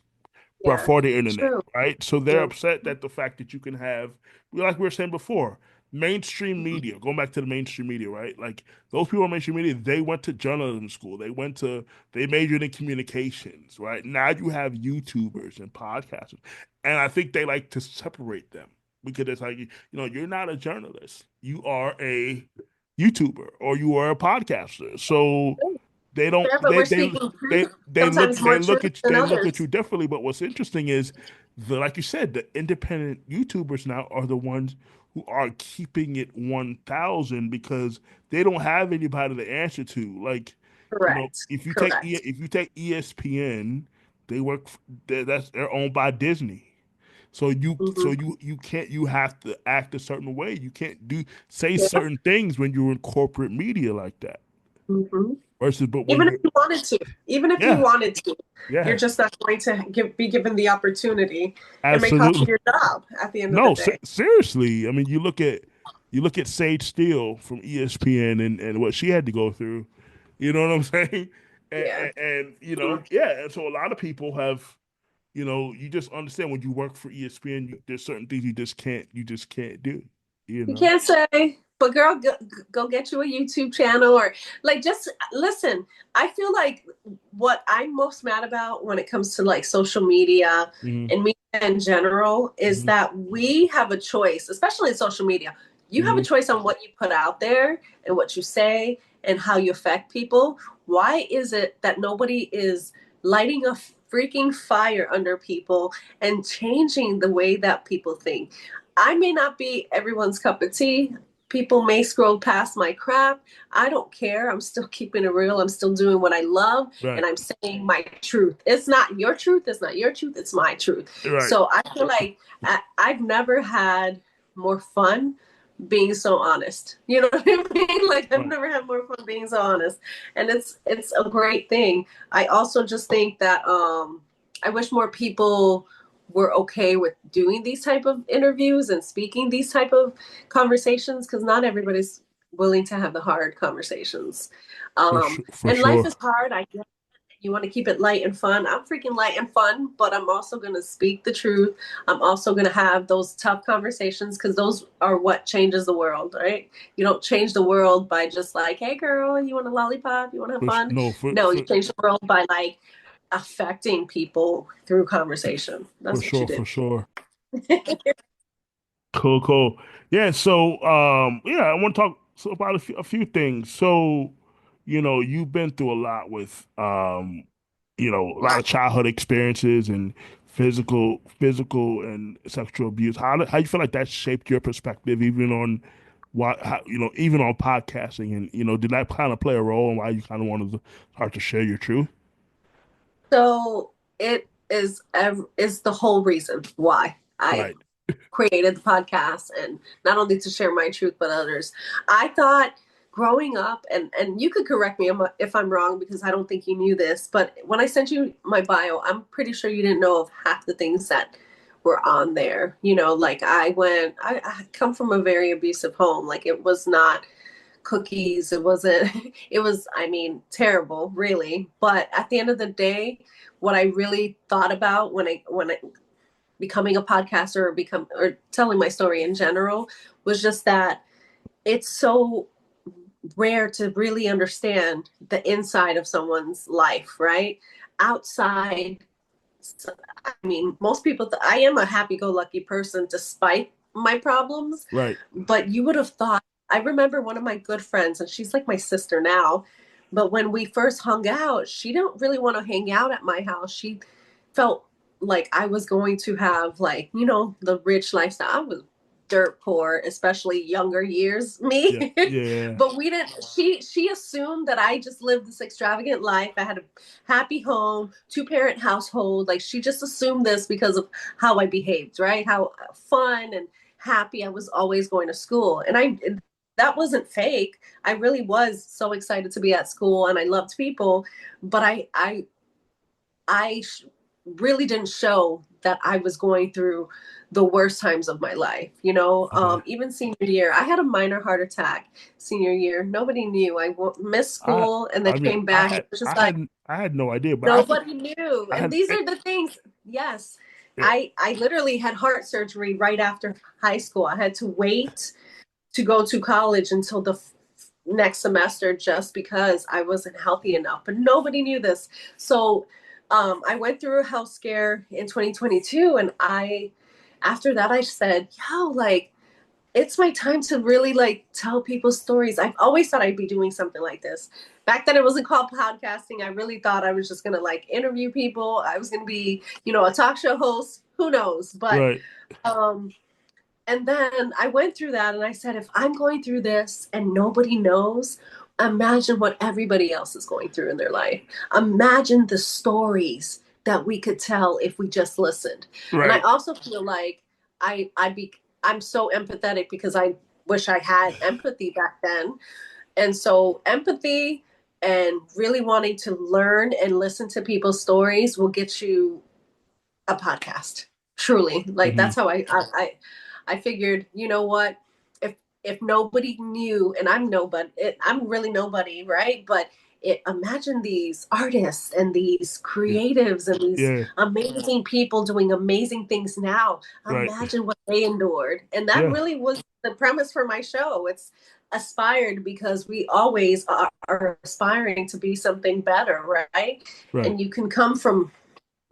Yeah, before the internet, true. right? So they're Yeah. upset that the fact that you can have, like we were saying before, mainstream media, going back to the mainstream media, right? Like those people in mainstream media, they went to journalism school, they majored in communications, right? Now you have YouTubers and podcasters, and I think they like to separate them because it's like, you're not a journalist, you are a YouTuber or you are a podcaster. So they don't Fair, but we're speaking truth. Sometimes more truth than they look at others. you differently. But what's interesting is like you said, the independent YouTubers now are the ones who are keeping it 1,000 because they don't have anybody to answer to. Like, Correct. Correct. If you take ESPN, they work they're owned by Disney. So Mm-hmm. you have to act a certain way. You can't do say Yeah. certain things when you're in corporate media like that. Mm-hmm. Versus, but when Even if you're you wanted to, even if you yeah, wanted to, you're yeah, just not going to be given the opportunity. It may cost you absolutely. your job at the end of the No, day. seriously. I mean, you look at Sage Steele from ESPN and what she had to go through. You know what I'm saying? Yeah. And Mm-hmm. yeah. And so a lot of people have, you just understand when you work for ESPN, there's certain things you just can't do. You You know? can't say, but girl, go get you a YouTube channel, or like just listen. I feel like what I'm most mad about when it comes to like social media Hmm. and media in general is Hmm. that we have a choice, especially in social media. You have a Hmm. choice on what you put out there and what you say and how you affect people. Why is it that nobody is lighting a freaking fire under people and changing the way that people think? I may not be everyone's cup of tea. People may scroll past my crap. I don't care. I'm still keeping it real. I'm still doing what I love, and Right. I'm saying my truth. It's not your truth. It's not your truth. It's my truth. Right. So I feel like I've never had more fun being so honest. You know what I mean? Like I've Right. never had more fun being so honest. And it's a great thing. I also just think that I wish more people were okay with doing these type of interviews and speaking these type of conversations, because not everybody's willing to have the hard conversations. For And life sure. is hard. I get you want to keep it light and fun. I'm freaking light and fun, but I'm also going to speak the truth. I'm also going to have those tough conversations, because those are what changes the world, right? You don't change the world by just like, hey, girl, you want a lollipop? You want to have fun? No, No, you change the world by like affecting people through conversation. That's what you for do. sure. Cool, cool. Yeah, so yeah, I want to talk So about a few things. So, you've been through a lot with, a lot of childhood experiences and physical and sexual abuse. How you feel like that shaped your perspective, even on even on podcasting, and did that kind of play a role in why you kind of wanted to start to share your truth? So it is the whole reason why I Right, created the podcast, and not only to share my truth but others. I thought growing up, and you could correct me if I'm wrong because I don't think you knew this, but when I sent you my bio, I'm pretty sure you didn't know of half the things that were on there. Like I come from a very abusive home. Like it was not cookies. It wasn't, it was, I mean, terrible, really. But at the end of the day, what I really thought about when I becoming a podcaster or telling my story in general was just that it's so rare to really understand the inside of someone's life, right? Outside, I mean, most people, I am a happy go lucky person despite my problems, right, but you would have thought, I remember one of my good friends, and she's like my sister now, but when we first hung out, she didn't really want to hang out at my house. She felt like I was going to have, like, the rich lifestyle. I was dirt poor, especially younger years yeah, me. yeah, But we didn't, she assumed that I just lived this extravagant life. I had a happy home, two-parent household. Like she just assumed this because of how I behaved, right? How fun and happy I was always going to school. And that wasn't fake. I really was so excited to be at school and I loved people, but I really didn't show that I was going through the worst times of my life. okay. Even senior year, I had a minor heart attack senior year. Nobody knew. I missed I school and then I mean came back. It was just like I had no idea, but I think nobody knew. I And had these are the things. Yes, yeah, I literally had heart surgery right after high school. I had to wait to go to college until the next semester just because I wasn't healthy enough. But nobody knew this. So I went through a health scare in 2022, and after that, I said, yo, like, it's my time to really like tell people stories. I've always thought I'd be doing something like this. Back then, it wasn't called podcasting. I really thought I was just gonna like interview people. I was gonna be, a talk show host. Who knows? But right. um, and then I went through that and I said, if I'm going through this and nobody knows, imagine what everybody else is going through in their life. Imagine the stories that we could tell if we just listened. And I Right. also feel like I'm so empathetic because I wish I had empathy back then. And so empathy and really wanting to learn and listen to people's stories will get you a podcast. Truly, like Hmm. that's how I figured. You know what? If nobody knew, and I'm nobody, I'm really nobody, right? But imagine these artists and these Yeah. creatives and these Yeah. amazing people doing amazing things now. Right. Imagine what they endured, and that Yeah. really was the premise for my show. It's aspired because we always are aspiring to be something better, right? Right. And you can come from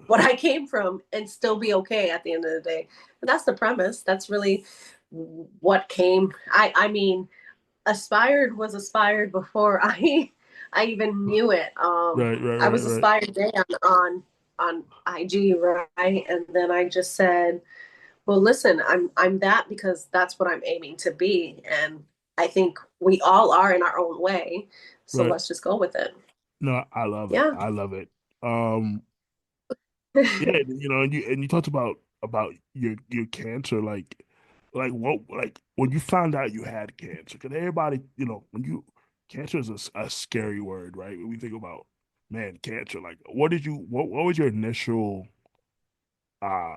what I came from and still be okay at the end of the day. And that's the premise. That's really what came. I mean, aspired was aspired before I even knew it. Right. Right. I Right. was Right. aspired Dan on IG, right? And then I just said, well, listen, I'm that because that's what I'm aiming to be. And I think we all are in our own way. So Right. let's just go with it. No, I love it. Yeah. I love it. Um, yeah, and you talked about your cancer, like what, like when you found out you had cancer, because everybody, when you cancer is a scary word, right? When we think about, man, cancer, like what was your initial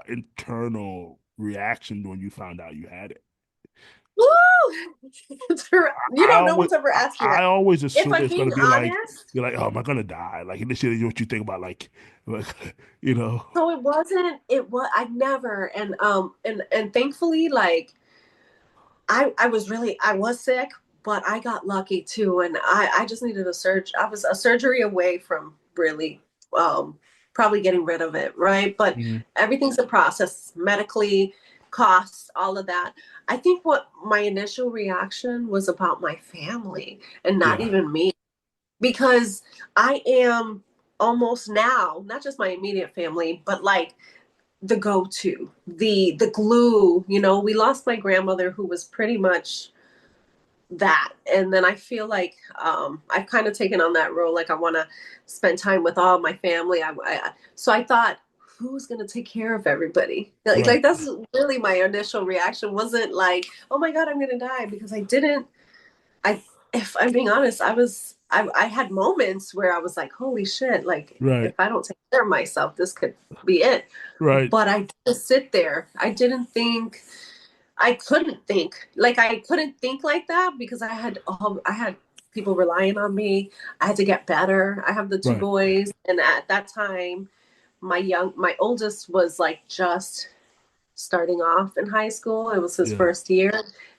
internal reaction when you found out you had it? Woo! You I know, no always one's ever asked me I that. always If assume I'm it's gonna being be like, honest, you're like, oh, am I gonna die? Like this is what you think about, like you know, so it wasn't. It was. I never. And thankfully, like I was really I was sick, but I got lucky too, and I just needed a surge. I was a surgery away from really um probably getting rid of it, right? But Mhm. everything's a process medically, costs, all of that. I think what my initial reaction was about my family and not Yeah. even me, because I am almost now, not just my immediate family, but like the go-to, the glue. You know, we lost my grandmother who was pretty much that. And then I feel like I've kind of taken on that role. Like I want to spend time with all my family. So I thought, who's going to take care of everybody? Right. That's really my initial reaction. Wasn't like, oh my God, I'm going to die, because I didn't. I, if I'm being honest, I had moments where I was like, holy shit, like if Right. I don't take care of myself, this could be it. Right. But I just sit there. I didn't think, I couldn't think. Like I couldn't think like that because I had people relying on me. I had to get better. I have the two Right. boys, and at that time, my oldest was like just starting off in high school. It was his Yeah. first year,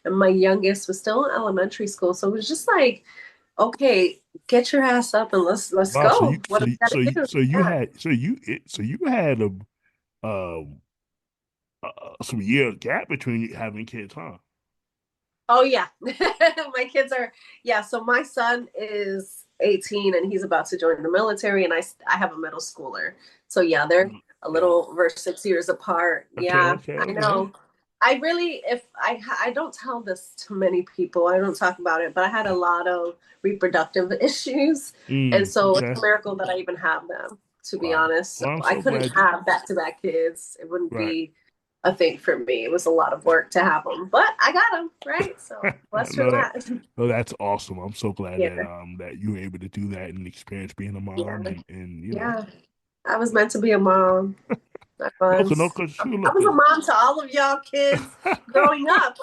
and my youngest was still in elementary school. So it was just like, okay, get your ass up and let's Wow. So you go. What do we gotta do? Yeah. so you had um some year gap between you having kids, huh? Oh yeah. My kids are, yeah, so my son is 18 and he's about to join the military, and I have a middle schooler. So yeah, they're Mhm. a Yeah. little over 6 years apart. Okay. Yeah, Okay. I Okay. know. I really, if I don't tell this to many people, I don't talk about it, but I had a lot of reproductive issues, and so it's Okay. a miracle that I even have them, to be Wow. honest. So Well, I'm I so couldn't glad. have back-to-back kids. It wouldn't Right. be a thing for me. It was a lot of work to have them, but I got them, right? So blessed for No, that that. no, that's awesome. I'm so glad Yeah, that you were able to do that and experience being a yeah, mom and yeah. I was meant to be a mom. I no, was. cause shoot, I look, was a 'cause mom to all of y'all kids growing up.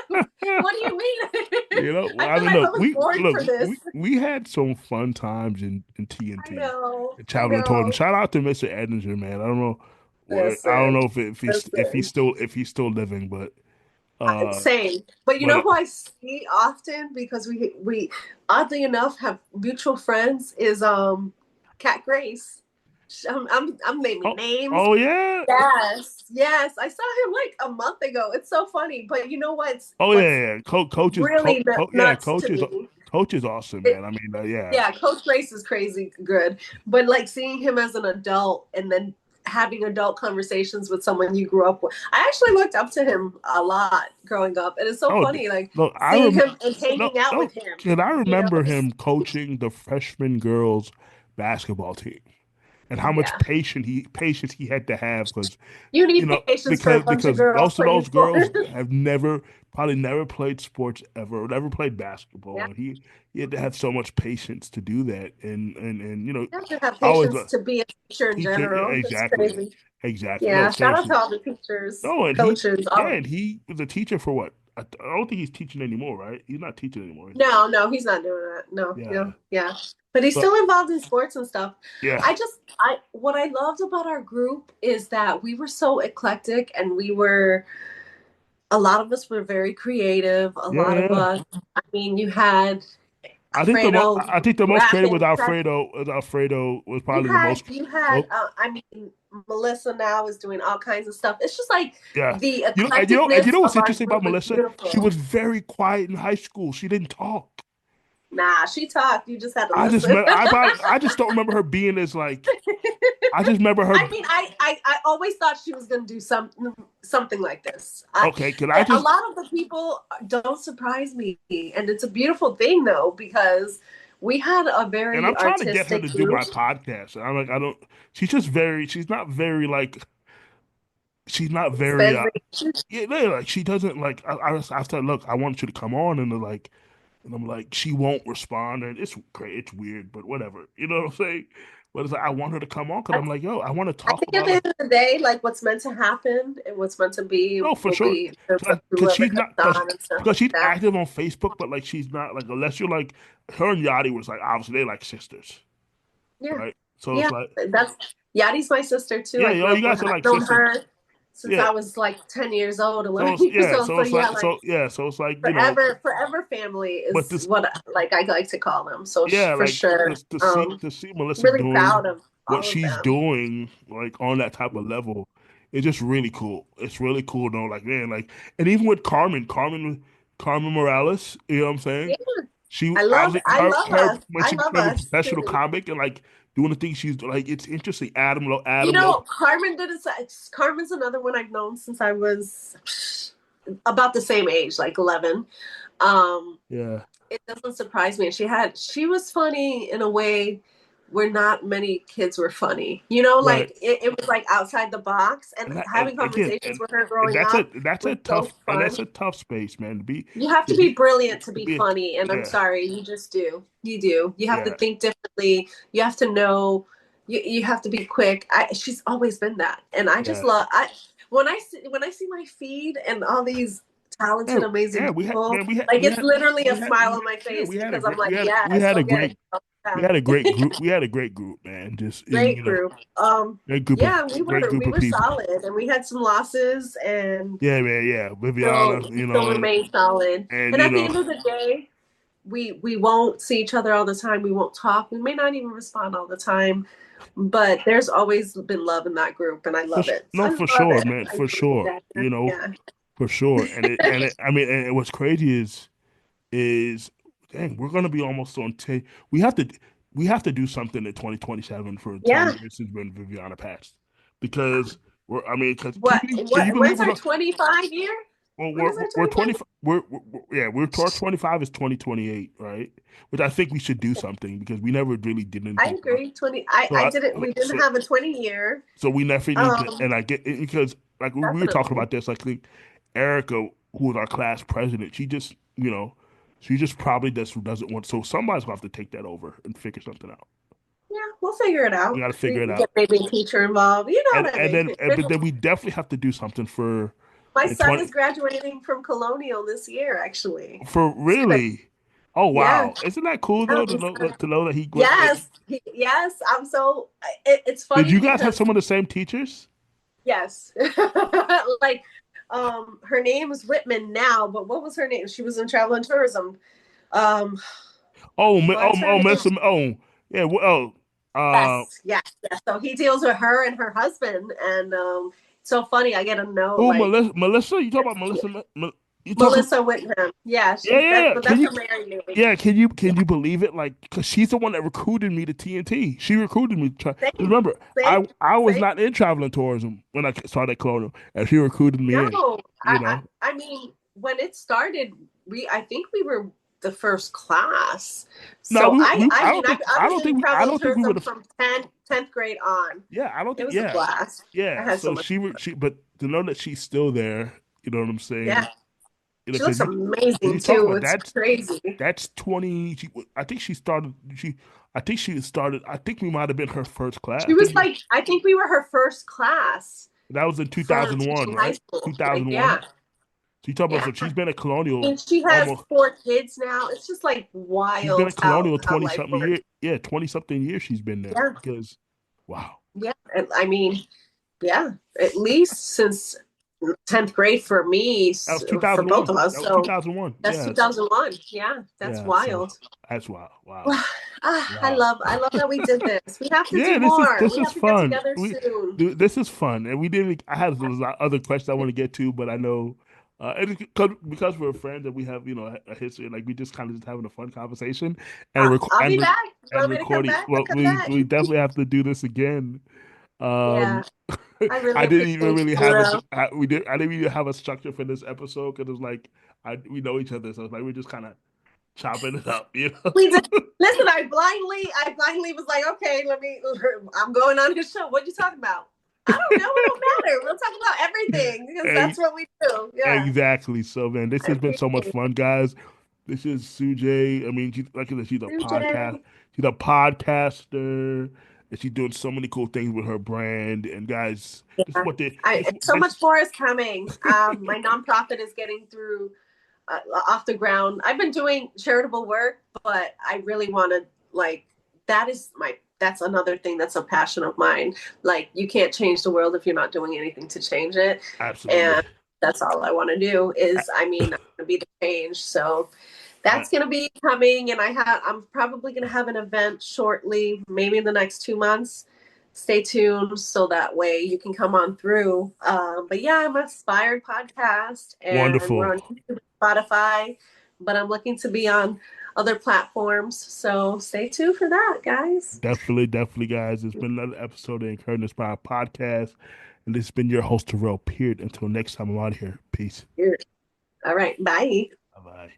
What do you mean? well, I I feel mean, like I look, was born for this. we had some fun times in I TNT, know. and I traveling toward him. know. Shout out to Mr. Edinger, man. I don't Listen, know listen. if he's still living, but uh, Same. But you but know who I see often, because we oddly enough have mutual friends, is Cat Grace. I'm naming oh names. oh yeah, Yes, yes. I saw him like a month ago. It's so funny. But you know oh yeah, what's yeah. really Yeah, nuts to me? coach is awesome, It, man. I mean, yeah. yeah, Coach Grace is crazy good. But like seeing him as an adult and then having adult conversations with someone you grew up with. I actually looked up to him a lot growing up. And it's so Oh, funny, like look, seeing him and no, hanging out no, with him, kid, I you know? remember him coaching the freshman girls basketball team and how much Yeah. patience he had to have because You need patience for a bunch of girls most of playing those girls sports. have probably never played sports ever, or never played basketball, Yeah. and he had to have so much patience to do that, and You have to have I always patience to be a teacher in teacher, yeah, general. It's exactly, crazy. exactly. No, Yeah. Shout out to seriously, all the teachers, no, and coaches, all of them. he was a teacher for what? I don't think he's teaching anymore, right? He's not teaching anymore, is he? No, no, he's not doing that. No, Yeah, no, yeah. But he's but still involved in sports and stuff. yeah, I what I loved about our group is that we were so eclectic, and we were, a lot of us were very creative. A yeah, lot of yeah. us, I mean, you had Alfredo I think the most creative rapping. Was Alfredo was probably the most. You had Well, I mean, Melissa now is doing all kinds of stuff. It's just like yeah, the and you eclecticness know what's of our interesting about group is Melissa? She beautiful. was very quiet in high school. She didn't talk. Nah, she talked. You just had to listen. I just don't remember her being as like. I just remember her. I mean, I always thought she was going to do something like this. Okay, cause I A just lot of the people don't surprise me, and it's a beautiful thing though, because we had a and very I'm trying to get her artistic to do group. my podcast. And I'm like, I don't. She's just very. She's not very like. She's not very. Spend Yeah, no, like she doesn't like. I said, look, I want you to come on, and they're like, and I'm like, she won't respond, and it's great, it's weird, but whatever, you know what I'm saying? But it's like I want her to come on because I'm like, yo, I want to I talk think at about the like, end of the day, like what's meant to happen and what's meant to be no, for will sure, be, in terms of because whoever comes on and stuff because like she's that. active on Facebook, but like she's not like unless you're like her and Yachty was like obviously they like sisters, Yeah, right? So it's yeah. like, That's Yadi's my sister too. yeah, I yo, grew you up with guys her. are I've like known sisters, her since yeah. I was like 10 years old, So 11 it's, years old. So yeah, like so it's like forever family but is this, what like I like to call them. So yeah, for like sure. to see Melissa Really doing proud of what all of she's them. doing, like on that type of level, it's just really cool. It's really cool though. Like man, like and even with Carmen Morales, you know what I'm Yeah, saying? She obviously I love her us. when I she love became a us professional too. comic and like doing the things she's like it's interesting. You Adam Lowe. know, Carmen did it. Carmen's another one I've known since I was about the same age, like 11. Um, Yeah. it doesn't surprise me. She was funny in a way where not many kids were funny. You know, like Right. it was like outside the box, and And having again, conversations with her growing up was so that's fun. a tough space, man, You have to to be be brilliant to to be be a funny, and I'm yeah, sorry, you just do. You do. You have to yeah, think differently. You have to know. You have to be quick. She's always been that, and I just yeah. love. When I see my feed and all these talented, Yeah, amazing yeah, people, like it's literally a smile on my yeah, face because I'm like, yes, we had go a get it. great Yeah. we had a great group, man. Just Great group. Yeah, great group we of were people. solid, and we had some losses, and Yeah, man, yeah. still Viviana, we still remain solid. and And at the end of the day, we won't see each other all the time. We won't talk. We may not even respond all the time, but there's always been love in that group, and I love it. So no, I for love sure, it. man, I for really sure. do. Yeah. For sure. I mean, and what's crazy is dang, we're gonna be almost on 10. We have to do something in 2027 for 10 Yeah. years since when Viviana passed. Because because What can you believe when's our 25 year? well, When is our we're 25? 20 yeah, we're towards 25 is 2028, right? Which I think we should do something because we never really did I anything for agree. 20 so I didn't we didn't have a 20 year. we never need to Um and I get it because like we were talking Definitely. about this, like, I think Erica, who was our class president, she just she just probably doesn't want so somebody's gonna have to take that over and figure something out. Yeah, we'll figure it We out. gotta figure We it can get out. maybe a teacher involved. You know what I mean? But then we definitely have to do something for My in son 20 is graduating from Colonial this year, actually. for It's crazy. really. Oh Yeah. wow. Isn't that cool Yeah, though to know that he went yes. Yes. I'm so. It's did funny you guys have because some of the same teachers? yes, like, her name is Whitman now, but what was her name? She was in travel and tourism. Um, why is her name? Miss yeah, well Yes, yes, yes. So he deals with her and her husband, and so funny. I get a note oh like Melissa, you talk about you talking Melissa Whitman. Yeah, yeah, she yeah, that, yeah. but that's her married name. Yeah, can you believe it? Like, cause she's the one that recruited me to TNT. She recruited me. Cause Same, remember, same, I was same. not in travel and tourism when I started Colonial, and she recruited me in. No, You know, I mean, when it started, I think we were the first class. no, So I mean, I was in I travel and don't think we were tourism the. from tenth grade on. Yeah, I don't It think. was a Yeah, blast. I yeah. had so So much fun. but to know that she's still there, you know what I'm Yeah, saying? she Because looks you amazing talk too. about It's crazy. that's 20. I think she started. I think she started. I think we might have been her first class. She was like, I think we were her first class That was in for 2001, teaching high right? school. Like, 2001. yeah, So you talk about yeah. so she's been at Colonial And she has almost. 4 kids now. It's just like She's been wild at Colonial how 20 life something works. years. Yeah, 20 something years she's been there Yeah, because wow. yeah. And I mean, yeah, at least since 10th grade for me, That was for both 2001. of us. That was So 2001. that's 2001. Yeah, that's Yeah, so wild. that's wow. Wow. Wow. I love that we did this. We have to Yeah, do more. this We is have to get fun. together soon. This is fun, and we didn't. I had a lot other questions I want to get to, but I know, and because we're friends and we have a history, like we just kind of just having a fun conversation I'll be back. You and want me to come recording. back? I'll Well, come back. we definitely have to do this again. Yeah, Um, I really I didn't even appreciate really you, have Durell. I didn't even have a structure for this episode because it was like we know each other, so it's like we're just kind of chopping it up, you know. We did. Listen, I blindly was like, okay, I'm going on his show. What you talking about? I don't know. It don't matter. We'll talk about everything because And that's what we do. Yeah, exactly. So, man, this I has been appreciate so much it. fun, guys. This is Suejey. I mean, Jay. she's a podcaster, and she's doing so many cool things with her brand. And guys, this is Yeah, what they so much more is coming. My nonprofit is getting through off the ground. I've been doing charitable work, but I really want to like that's another thing that's a passion of mine. Like you can't change the world if you're not doing anything to change it. absolutely. And that's all I want to do is I mean, I'm gonna be the change. So Uh, that's gonna be coming and I'm probably gonna have an event shortly, maybe in the next 2 months stay tuned so that way you can come on through. But yeah, I'm Aspired Podcast, and we're Wonderful. on YouTube, Spotify, but I'm looking to be on other platforms. So stay tuned for that, guys. Definitely, definitely, guys. It's been another episode of the Encourage and Inspire podcast. And this has been your host, Durell Peart. Until next time, I'm out of here. Peace. All right, bye. Bye bye.